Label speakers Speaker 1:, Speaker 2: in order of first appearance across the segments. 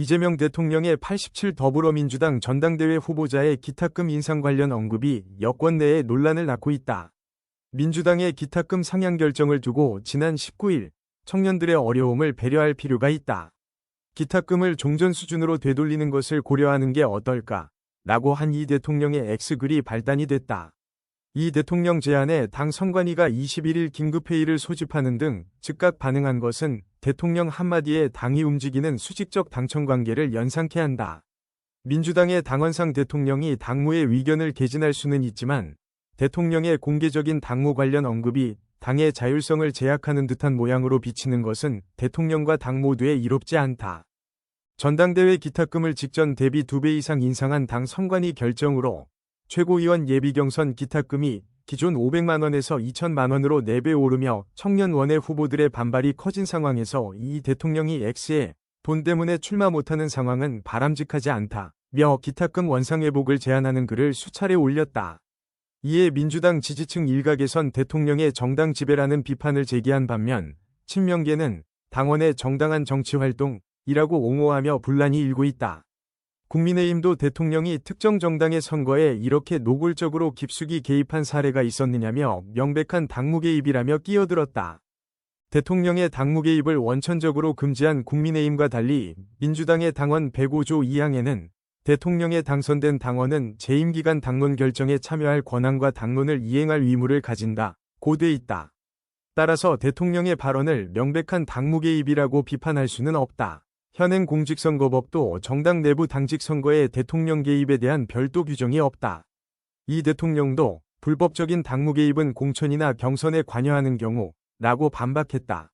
Speaker 1: 이재명 대통령의 87 더불어민주당 전당대회 후보자의 기탁금 인상 관련 언급이 여권 내에 논란을 낳고 있다. 민주당의 기탁금 상향 결정을 두고 지난 19일 청년들의 어려움을 배려할 필요가 있다. 기탁금을 종전 수준으로 되돌리는 것을 고려하는 게 어떨까? 라고 한 이 대통령의 X글이 발단이 됐다. 이 대통령 제안에 당 선관위가 21일 긴급회의를 소집하는 등 즉각 반응한 것은 대통령 한마디에 당이 움직이는 수직적 당청관계를 연상케 한다. 민주당의 당원상 대통령이 당무의 의견을 개진할 수는 있지만 대통령의 공개적인 당무 관련 언급이 당의 자율성을 제약하는 듯한 모양으로 비치는 것은 대통령과 당 모두에 이롭지 않다. 전당대회 기탁금을 직전 대비 2배 이상 인상한 당 선관위 결정으로 최고위원 예비경선 기탁금이 기존 500만 원에서 2천만 원으로 4배 오르며 청년 원외 후보들의 반발이 커진 상황에서 이 대통령이 X에 돈 때문에 출마 못하는 상황은 바람직하지 않다며 기탁금 원상회복을 제안하는 글을 수차례 올렸다. 이에 민주당 지지층 일각에선 대통령의 정당 지배라는 비판을 제기한 반면 친명계는 당원의 정당한 정치활동이라고 옹호하며 분란이 일고 있다. 국민의힘도 대통령이 특정 정당의 선거에 이렇게 노골적으로 깊숙이 개입한 사례가 있었느냐며 명백한 당무 개입이라며 끼어들었다. 대통령의 당무 개입을 원천적으로 금지한 국민의힘과 달리 민주당의 당원 105조 2항에는 대통령에 당선된 당원은 재임기간 당론 결정에 참여할 권한과 당론을 이행할 의무를 가진다고 돼 있다. 따라서 대통령의 발언을 명백한 당무 개입이라고 비판할 수는 없다. 현행 공직선거법도 정당 내부 당직 선거에 대통령 개입에 대한 별도 규정이 없다. 이 대통령도 불법적인 당무 개입은 공천이나 경선에 관여하는 경우라고 반박했다.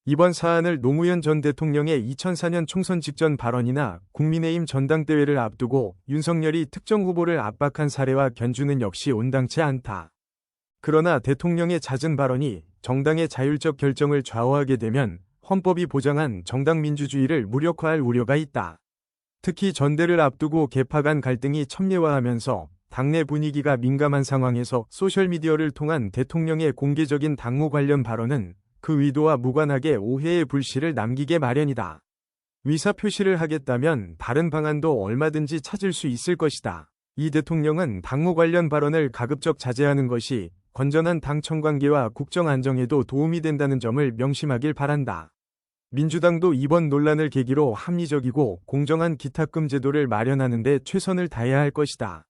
Speaker 1: 이번 사안을 노무현 전 대통령의 2004년 총선 직전 발언이나 국민의힘 전당대회를 앞두고 윤석열이 특정 후보를 압박한 사례와 견주는 역시 온당치 않다. 그러나 대통령의 잦은 발언이 정당의 자율적 결정을 좌우하게 되면 헌법이 보장한 정당 민주주의를 무력화할 우려가 있다. 특히 전대를 앞두고 계파 간 갈등이 첨예화하면서 당내 분위기가 민감한 상황에서 소셜미디어를 통한 대통령의 공개적인 당무 관련 발언은 그 의도와 무관하게 오해의 불씨를 남기게 마련이다. 의사표시를 하겠다면 다른 방안도 얼마든지 찾을 수 있을 것이다. 이 대통령은 당무 관련 발언을 가급적 자제하는 것이 건전한 당 청관계와 국정 안정에도 도움이 된다는 점을 명심하길 바란다. 민주당도 이번 논란을 계기로 합리적이고 공정한 기탁금 제도를 마련하는 데 최선을 다해야 할 것이다.